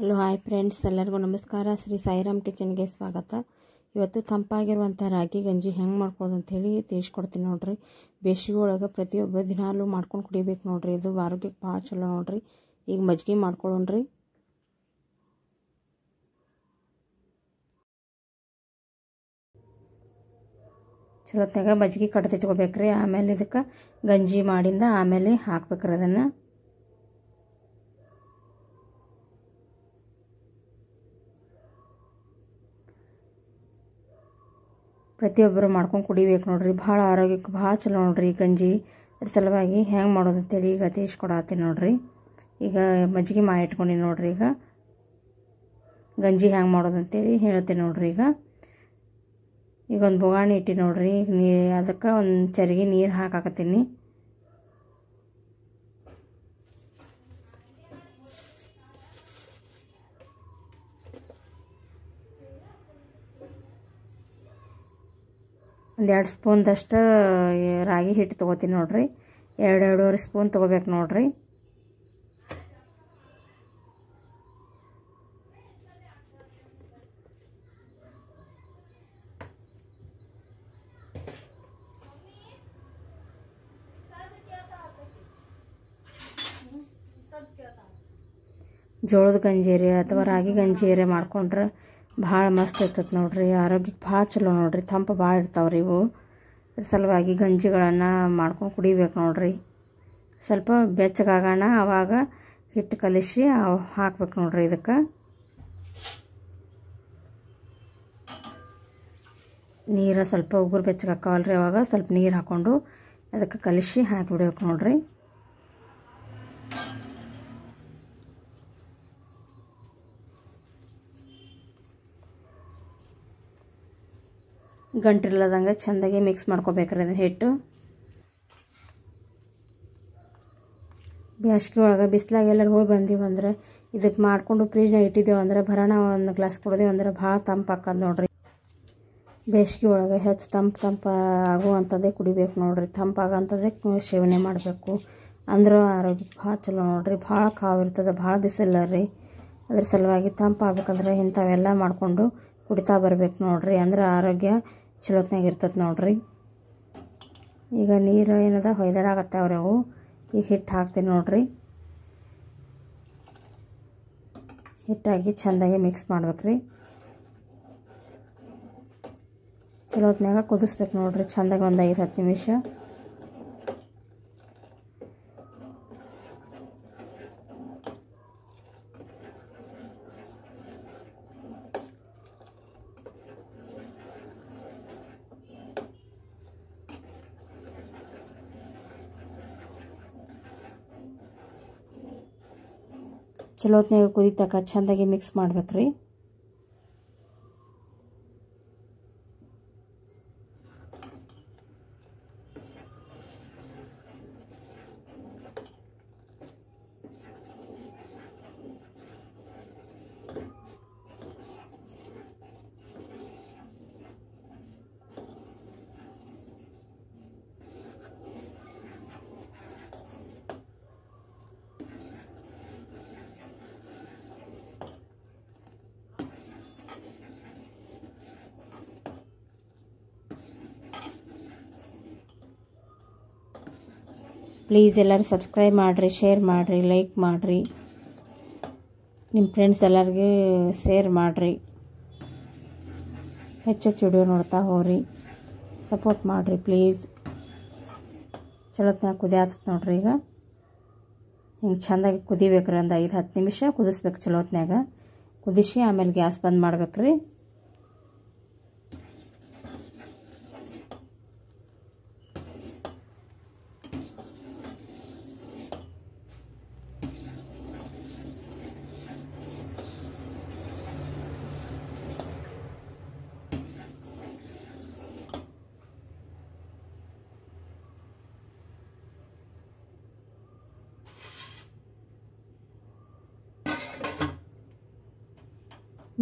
Hello hi friends, ಎಲ್ಲರಿಗೂ ನಮಸ್ಕಾರ. ಶ್ರೀ ಸಾಯಿರಾಮ್ ಕಿಚನ್ಗೆ ಸ್ವಾಗತ. ಇವತ್ತು ತಂಪಾಗಿರುವಂಥ ರಾಗಿ ಗಂಜಿ ಹೆಂಗೆ ಮಾಡ್ಕೊಳ್ಳೋದು ಅಂಥೇಳಿ ತಿಳಿಸ್ಕೊಡ್ತೀನಿ ನೋಡ್ರಿ. ಬೇಸಿಗೆ ಒಳಗೆ ಪ್ರತಿಯೊಬ್ಬರು ದಿನಾಲೂ ಮಾಡ್ಕೊಂಡು ಕುಡಿಬೇಕು ನೋಡ್ರಿ. ಇದು ಆರೋಗ್ಯಕ್ಕೆ ಭಾಳ ಚಲೋ ನೋಡ್ರಿ. ಈಗ ಮಜ್ಜಿಗೆ ಮಾಡ್ಕೊಳ್ಳೋಣ್ರಿ. ಚಲೋತ್ನಾಗ ಮಜ್ಜಿಗೆ ಕಡ್ದಿಟ್ಕೋಬೇಕ್ರಿ. ಆಮೇಲೆ ಇದಕ್ಕೆ ಗಂಜಿ ಮಾಡಿಂದ ಆಮೇಲೆ ಹಾಕ್ಬೇಕ್ರಿ. ಅದನ್ನು ಪ್ರತಿಯೊಬ್ಬರು ಮಾಡ್ಕೊಂಡು ಕುಡಿಬೇಕು ನೋಡ್ರಿ. ಭಾಳ ಆರೋಗ್ಯಕ್ಕೆ ಭಾಳ ಚಲೋ ನೋಡ್ರಿ ಈ ಗಂಜಿ. ಅದ್ರ ಸಲುವಾಗಿ ಹೆಂಗೆ ಮಾಡೋದು ಅಂತೇಳಿ ಈಗ ತಿಳಿಸ್ಕೊಡತ್ತೀನಿ ನೋಡ್ರಿ. ಈಗ ಮಜ್ಜಿಗೆ ಮಾಡಿ ಇಟ್ಕೊಂಡು ನೋಡ್ರಿ. ಈಗ ಗಂಜಿ ಹೆಂಗೆ ಮಾಡೋದು ಅಂತೇಳಿ ಹೇಳ್ತೀನಿ ನೋಡ್ರಿ. ಈಗ ಒಂದು ಬೊಗಾಣಿ ಇಟ್ಟು ನೋಡ್ರಿ. ಅದಕ್ಕೆ ಒಂದು ಚರಿಗೆ ನೀರು ಹಾಕಾಕತ್ತೀನಿ. ಒಂದು 2 ಸ್ಪೂನ್ದಷ್ಟು ರಾಗಿ ಹಿಟ್ಟು ತೊಗೋತೀನಿ ನೋಡ್ರಿ. 2-2.5 ಸ್ಪೂನ್ ತೊಗೋಬೇಕು ನೋಡ್ರಿ. ಜೋಳದ ಗಂಜೀರಿ ಅಥವಾ ರಾಗಿ ಗಂಜೀರಿ ಮಾಡ್ಕೊಂಡ್ರೆ ಭಾಳ ಮಸ್ತ್ ಇರ್ತದೆ ನೋಡ್ರಿ. ಆರೋಗ್ಯಕ್ಕೆ ಭಾಳ ಚಲೋ ನೋಡ್ರಿ. ತಂಪು ಭಾಳ ಇರ್ತಾವ್ರಿ ಇವು. ಸಲುವಾಗಿ ಗಂಜಿಗಳನ್ನು ಮಾಡ್ಕೊಂಡು ಕುಡಿಬೇಕು ನೋಡ್ರಿ. ಸ್ವಲ್ಪ ಬೆಚ್ಚಗಾಗೋಣ ಆವಾಗ ಹಿಟ್ಟು ಕಲಿಸಿ ಹಾಕ್ಬೇಕು ನೋಡ್ರಿ. ಇದಕ್ಕೆ ನೀರು ಸ್ವಲ್ಪ ಉಗುರು ಬೆಚ್ಚಗಾಕವಲ್ರಿ. ಅವಾಗ ಸ್ವಲ್ಪ ನೀರು ಹಾಕ್ಕೊಂಡು ಅದಕ್ಕೆ ಕಲಿಸಿ ಹಾಕಿಬಿಡ್ಬೇಕು ನೋಡ್ರಿ. ಗಂಟಿಲ್ಲದಂಗೆ ಚೆಂದಾಗಿ ಮಿಕ್ಸ್ ಮಾಡ್ಕೋಬೇಕ್ರಿ ಅದನ್ನ ಹಿಟ್ಟು. ಬೇಸಿಗೆ ಒಳಗೆ ಬಿಸಿಲಾಗ ಎಲ್ಲರೂ ಹೋಗಿ ಬಂದೀವಂದ್ರೆ ಇದಕ್ಕೆ ಮಾಡಿಕೊಂಡು ಫ್ರಿಜ್ನಾಗ ಇಟ್ಟಿದ್ದೇವೆ ಅಂದ್ರೆ ಬರೋಣ ಒಂದು ಗ್ಲಾಸ್ ಕುಡ್ದೇವು ಅಂದ್ರೆ ಭಾಳ ತಂಪಾಕದ ನೋಡ್ರಿ. ಬೇಸಿಗೆ ಒಳಗೆ ಹೆಚ್ಚು ತಂಪು ಆಗುವಂಥದ್ದೇ ಕುಡಿಬೇಕು ನೋಡ್ರಿ. ತಂಪಾಗಂಥದ್ದೇ ಸೇವನೆ ಮಾಡಬೇಕು ಅಂದ್ರೆ ಆರೋಗ್ಯಕ್ಕೆ ಭಾಳ ಚಲೋ ನೋಡ್ರಿ. ಭಾಳ ಕಾವು ಇರ್ತದೆ, ಭಾಳ ಬಿಸಿಲ್ಲ ರೀ. ಅದ್ರ ಸಲುವಾಗಿ ತಂಪಾಗಬೇಕಂದ್ರೆ ಇಂಥವೆಲ್ಲ ಮಾಡಿಕೊಂಡು ಕುಡಿತಾ ಬರ್ಬೇಕು ನೋಡ್ರಿ. ಅಂದ್ರೆ ಆರೋಗ್ಯ ಚಲೋತ್ನಾಗ ಇರ್ತದೆ ನೋಡ್ರಿ. ಈಗ ನೀರು ಏನದ ಹೊಯ್ದಾಡಾಗತ್ತವ್ರಿ ಅವು. ಈಗ ಹಿಟ್ಟು ಹಾಕ್ತೀನಿ ನೋಡ್ರಿ. ಹಿಟ್ಟಾಗಿ ಚೆಂದಾಗಿ ಮಿಕ್ಸ್ ಮಾಡ್ಬೇಕ್ರಿ. ಚಲೋತ್ನಾಗ ಕುದಿಸ್ಬೇಕು ನೋಡ್ರಿ ಚೆಂದಾಗಿ ಒಂದು 5-10 ನಿಮಿಷ. ಚಲೋತ್ನಾಗ ಕುದಿತಕ್ಕ ಚೆಂದಾಗಿ ಮಿಕ್ಸ್ ಮಾಡ್ಬೇಕ್ರಿ. ಪ್ಲೀಸ್ ಎಲ್ಲರೂ ಸಬ್ಸ್ಕ್ರೈಬ್ ಮಾಡಿರಿ, ಶೇರ್ ಮಾಡಿರಿ, ಲೈಕ್ ಮಾಡಿರಿ. ನಿಮ್ಮ ಫ್ರೆಂಡ್ಸ್ ಎಲ್ಲರಿಗೂ ಶೇರ್ ಮಾಡಿರಿ. ಹೆಚ್ಚೆಚ್ಚು ವಿಡಿಯೋ ನೋಡ್ತಾ ಹೋಗ್ರಿ. ಸಪೋರ್ಟ್ ಮಾಡಿರಿ ಪ್ಲೀಸ್. ಚಲೋತ್ನಾಗ ಕುದಿಯಾತತ್ ನೋಡ್ರಿ. ಈಗ ಹಿಂಗೆ ಚೆಂದಾಗಿ ಕುದಿಬೇಕ್ರಿ. ಒಂದು 5-10 ನಿಮಿಷ ಕುದಿಸ್ಬೇಕು ಚಲೋತ್ನಾಗ. ಕುದಿಸಿ ಆಮೇಲೆ ಗ್ಯಾಸ್ ಬಂದ್ ಮಾಡ್ಬೇಕ್ರಿ.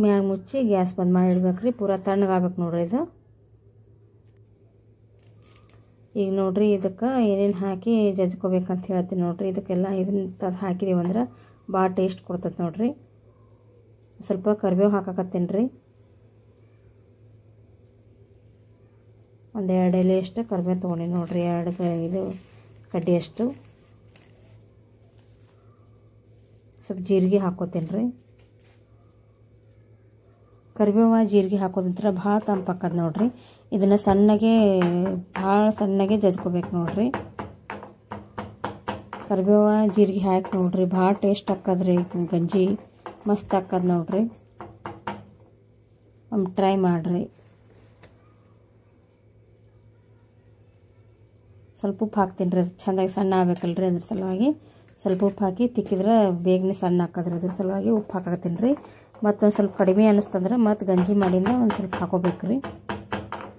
ಮ್ಯಾಗ ಮುಚ್ಚಿ ಗ್ಯಾಸ್ ಬಂದ್ ಮಾಡಿ ಇಡ್ಬೇಕ್ರಿ. ಪೂರಾ ತಣ್ಣಗಾಗ್ಬೇಕು ನೋಡ್ರಿ ಇದು. ಈಗ ನೋಡ್ರಿ ಇದಕ್ಕೆ ಏನೇನು ಹಾಕಿ ಜಜ್ಕೋಬೇಕಂತ ಹೇಳ್ತೀನಿ ನೋಡ್ರಿ. ಇದಕ್ಕೆಲ್ಲ ಇದನ್ನ ಹಾಕಿದೀವಿ ಅಂದ್ರೆ ಭಾಳ ಟೇಸ್ಟ್ ಕೊಡ್ತದೆ ನೋಡ್ರಿ. ಸ್ವಲ್ಪ ಕರಿಬೇವು ಹಾಕಕತ್ತೀನಿ ರೀ. ಒಂದು 2 ಎಲೆಯಷ್ಟು ಕರಿಬೇವು ತೊಗೊಂಡು ನೋಡಿರಿ, 2 ಇದು ಕಡ್ಡಿಯಷ್ಟು. ಸ್ವಲ್ಪ ಜೀರಿಗೆ ಹಾಕ್ಕೋತೀನಿ ರೀ. ಕರಿಬೇವು ಜೀರಿಗೆ ಹಾಕೋದಂತ್ರ ಭಾಳ ತಂಪಾಕದ ನೋಡಿರಿ. ಇದನ್ನು ಭಾಳ ಸಣ್ಣಗೆ ಜಜ್ಕೋಬೇಕು ನೋಡಿರಿ. ಕರಿಬೇವು ಜೀರಿಗೆ ಹಾಕಿ ನೋಡಿರಿ, ಭಾಳ ಟೇಸ್ಟ್ ಆಕ್ಕದ್ರಿ. ಗಂಜಿ ಮಸ್ತ್ ಆಕ್ಕದ ನೋಡಿರಿ. ಒಮ್ಮೆ ಟ್ರೈ ಮಾಡಿರಿ. ಸ್ವಲ್ಪ ಉಪ್ಪು ಹಾಕ್ತೀನಿ ರೀ, ಅದು ಚೆಂದಾಗಿ ಸಣ್ಣ ಆಗ್ಬೇಕಲ್ರಿ, ಅದ್ರ ಸಲುವಾಗಿ ಸ್ವಲ್ಪ ಉಪ್ಪು ಹಾಕಿ ತಿಕ್ಕಿದ್ರೆ ಬೇಗನೆ ಸಣ್ಣ ಹಾಕದ್ರಿ. ಅದ್ರ ಸಲುವಾಗಿ ಉಪ್ಪು ಹಾಕತ್ತೀನಿ ರೀ. ಮತ್ತೊಂದು ಸ್ವಲ್ಪ ಕಡಿಮೆ ಅನ್ನಿಸ್ತಂದ್ರೆ ಮತ್ತು ಗಂಜಿ ಮಾಡಿಂದ ಒಂದು ಸ್ವಲ್ಪ ಹಾಕೋಬೇಕು ರೀ.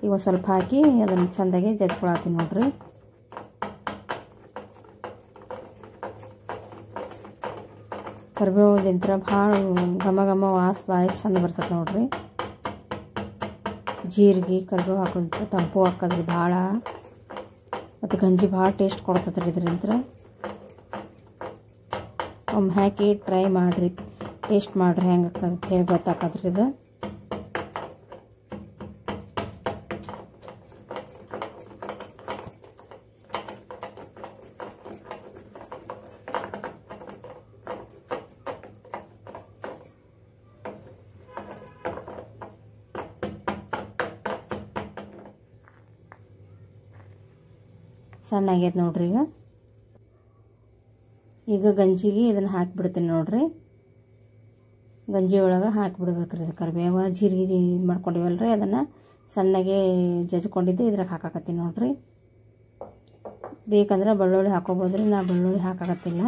ಈಗ ಒಂದು ಸ್ವಲ್ಪ ಹಾಕಿ ಅದನ್ನು ಚೆಂದಾಗಿ ಜಜ್ಕೊಳತ್ತೀನಿ ನೋಡಿರಿ. ಕರಿಬೇವುದಿಂತ್ರ ಭಾಳ ಘಮ ಘಮ ಬಾಯಿ ಚಂದ ಬರ್ತದೆ ನೋಡಿರಿ. ಜೀರಿಗೆ ಕರಿಬೇವು ಹಾಕೋದಂತ್ರ ತಂಪು ಹಾಕೋದ್ರಿ ಭಾಳ, ಮತ್ತು ಗಂಜಿ ಭಾಳ ಟೇಸ್ಟ್ ಕೊಡ್ತದೆ ರೀ ಇದರಿಂದ. ಒಮ್ಮೆ ಹಾಕಿ ಟ್ರೈ ಮಾಡಿರಿ, ಟೇಸ್ಟ್ ಮಾಡಿರಿ ಹೆಂಗೆ ಅಂತ ಹೇಳಿ ಗೊತ್ತಾಕದ್ರಿ ಇದು. ಸಣ್ಣ ಆಗೈತೆ ನೋಡ್ರಿ. ಈಗ ಗಂಜಿಗೆ ಇದನ್ನು ಹಾಕಿಬಿಡ್ತೀನಿ ನೋಡಿರಿ. ಗಂಜಿ ಒಳಗೆ ಹಾಕಿಬಿಡ್ಬೇಕ್ರಿ. ಇದು ಕರಿಬೇವು ಜೀರಿಗೆ ಮಾಡ್ಕೊಂಡಿವಲ್ರಿ, ಅದನ್ನು ಸಣ್ಣಗೆ ಜಜ್ಕೊಂಡಿದ್ದೆ ಇದ್ರಾಗ ಹಾಕಾಕತ್ತೀನಿ ನೋಡಿರಿ. ಬೇಕಂದ್ರೆ ಬೆಳ್ಳುಳ್ಳಿ ಹಾಕೋಬೋದ್ರಿ, ನಾ ಬೆಳ್ಳುಳ್ಳಿ ಹಾಕಾಕತ್ತಿಲ್ಲ.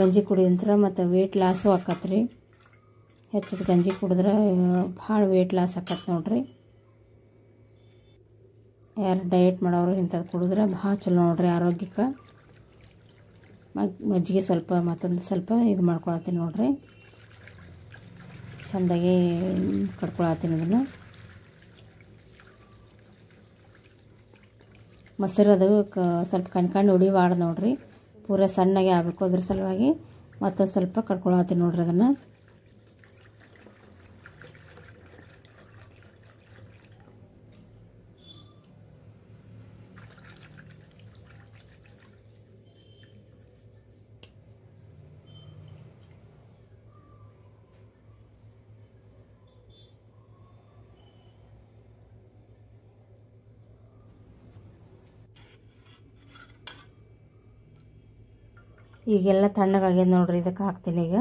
ಗಂಜಿ ಕುಡಿಯಂತ್ರ ಮತ್ತು ವೇಟ್ ಲಾಸು ಆಕತ್ರಿ. ಹೆಚ್ಚಿದ ಗಂಜಿ ಕುಡಿದ್ರೆ ಭಾಳ ವೇಟ್ ಲಾಸ್ ಆಕತ್ತೆ ನೋಡಿರಿ. ಯಾರು ಡಯಟ್ ಮಾಡೋರು ಇಂಥದ್ದು ಕುಡಿದ್ರೆ ಭಾಳ ಚಲೋ ನೋಡಿರಿ ಆರೋಗ್ಯಕ್ಕೆ. ಮಜ್ಜಿಗೆ ಸ್ವಲ್ಪ ಮತ್ತೊಂದು ಸ್ವಲ್ಪ ಇದು ಮಾಡ್ಕೊಳತ್ತೀನಿ ನೋಡಿರಿ. ಚೆಂದಾಗಿ ಕಡ್ಕೊಳತ್ತೀನಿ ಇದನ್ನು. ಮೊಸರು ಅದು ಸ್ವಲ್ಪ ಕಣ್ಕಂಡು ಉಡಿಬಾರ್ದು ನೋಡಿರಿ, ಪೂರ ಸಣ್ಣಗೆ ಆಗಬೇಕು. ಅದ್ರ ಸಲುವಾಗಿ ಮತ್ತೊಂದು ಸ್ವಲ್ಪ ಕಡ್ಕೊಳತ್ತೀನಿ ನೋಡಿರಿ ಅದನ್ನು. ಈಗೆಲ್ಲ ತಣ್ಣಗಾಗ್ಯದ ನೋಡ್ರಿ, ಇದಕ್ಕೆ ಹಾಕ್ತೀನಿ ಈಗ.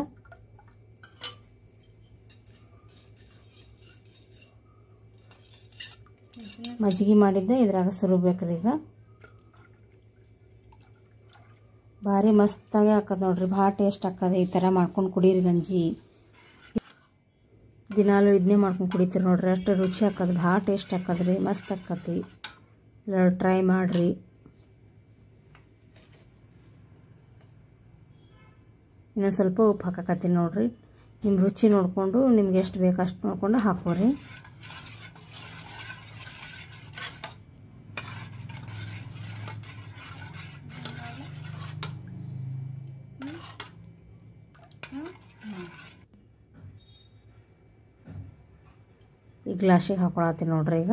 ಮಜ್ಜಿಗೆ ಮಾಡಿದ್ದೆ ಇದ್ರಾಗ ಸುರಬೇಕ್ರಿ. ಈಗ ಭಾರಿ ಮಸ್ತಾಗಿ ಹಾಕದ್ ನೋಡ್ರಿ, ಭಾಳ ಟೇಸ್ಟ್ ಹಾಕದ. ಈ ಥರ ಮಾಡ್ಕೊಂಡು ಕುಡೀರಿ ಗಂಜಿ. ದಿನಾಲು ಇದನ್ನೇ ಮಾಡ್ಕೊಂಡು ಕುಡಿತೀರಿ ನೋಡ್ರಿ, ಅಷ್ಟು ರುಚಿ ಹಾಕದು, ಭಾಳ ಟೇಸ್ಟ್ ಹಾಕದ್ರಿ, ಮಸ್ತ್ ಹಾಕತಿ. ಎಲ್ಲರೂ ಟ್ರೈ ಮಾಡಿರಿ. ಇನ್ನೊಂದು ಸ್ವಲ್ಪ ಉಪ್ಪು ಹಾಕಕತ್ತೀನಿ ನೋಡಿರಿ. ನಿಮ್ಮ ರುಚಿ ನೋಡಿಕೊಂಡು ನಿಮ್ಗೆ ಎಷ್ಟು ಬೇಕು ಅಷ್ಟು ನೋಡಿಕೊಂಡು ಹಾಕೋರಿ. ಈ ಗ್ಲಾಸಿಗೆ ಹಾಕೊಳತ್ತೀನಿ ನೋಡ್ರಿ. ಈಗ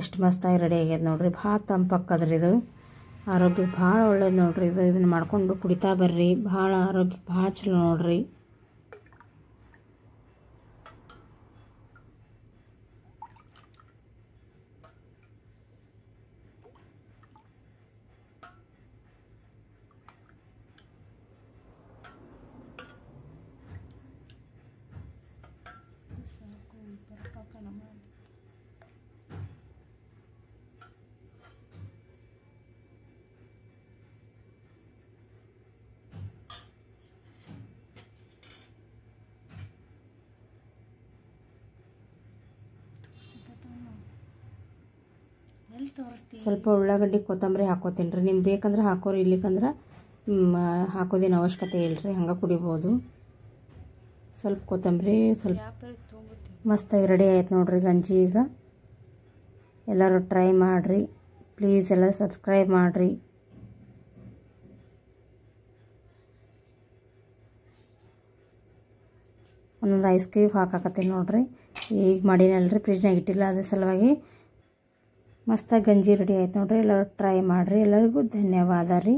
ಎಷ್ಟು ಮಸ್ತಾಗಿ ರೆಡಿ ಆಗ್ಯದ ನೋಡ್ರಿ. ಭಾಳ ತಂಪಾಕದ್ರಿ ಇದು, ಆರೋಗ್ಯಕ್ಕೆ ಭಾಳ ಒಳ್ಳೇದು ನೋಡ್ರಿ. ಇದನ್ನು ಮಾಡ್ಕೊಂಡು ಕುಡಿತಾ ಬರ್ರಿ, ಭಾಳ ಆರೋಗ್ಯಕ್ಕೆ ಭಾಳ ಚಲೋ ನೋಡ್ರಿ. ಸ್ವಲ್ಪ ಉಳ್ಳಾಗಡ್ಡಿ ಕೊತ್ತಂಬರಿ ಹಾಕೋತೀನಿ ರೀ. ನಿಮ್ಗೆ ಬೇಕಂದ್ರೆ ಹಾಕೋರಿ, ಇಲ್ಲಿಕಂದ್ರೆ ಹಾಕೋದೇನು ಅವಶ್ಯಕತೆ ಇಲ್ಲರಿ, ಹಂಗೆ ಕುಡಿಬೋದು. ಸ್ವಲ್ಪ ಕೊತ್ತಂಬರಿ ಸ್ವಲ್ಪ ಮಸ್ತಾಗಿ ರೆಡಿ ಆಯ್ತು ನೋಡ್ರಿ ಗಂಜಿ. ಈಗ ಎಲ್ಲರೂ ಟ್ರೈ ಮಾಡಿರಿ ಪ್ಲೀಸ್, ಎಲ್ಲ ಸಬ್ಸ್ಕ್ರೈಬ್ ಮಾಡಿರಿ. ಒಂದೊಂದು ಐಸ್ ಕ್ಯೂಬ್ ಹಾಕಾಕತ್ತೀನಿ ನೋಡಿರಿ. ಈಗ ಮಾಡೀನಲ್ರಿ, ಫ್ರಿಜ್ನಾಗ ಇಟ್ಟಿಲ್ಲ, ಅದ್ರ ಸಲುವಾಗಿ ಮಸ್ತಾಗಿ ಗಂಜಿ ರೆಡಿ ಆಯ್ತು ನೋಡಿರಿ. ಎಲ್ಲರೂ ಟ್ರೈ ಮಾಡಿರಿ. ಎಲ್ಲರಿಗೂ ಧನ್ಯವಾದ ರೀ.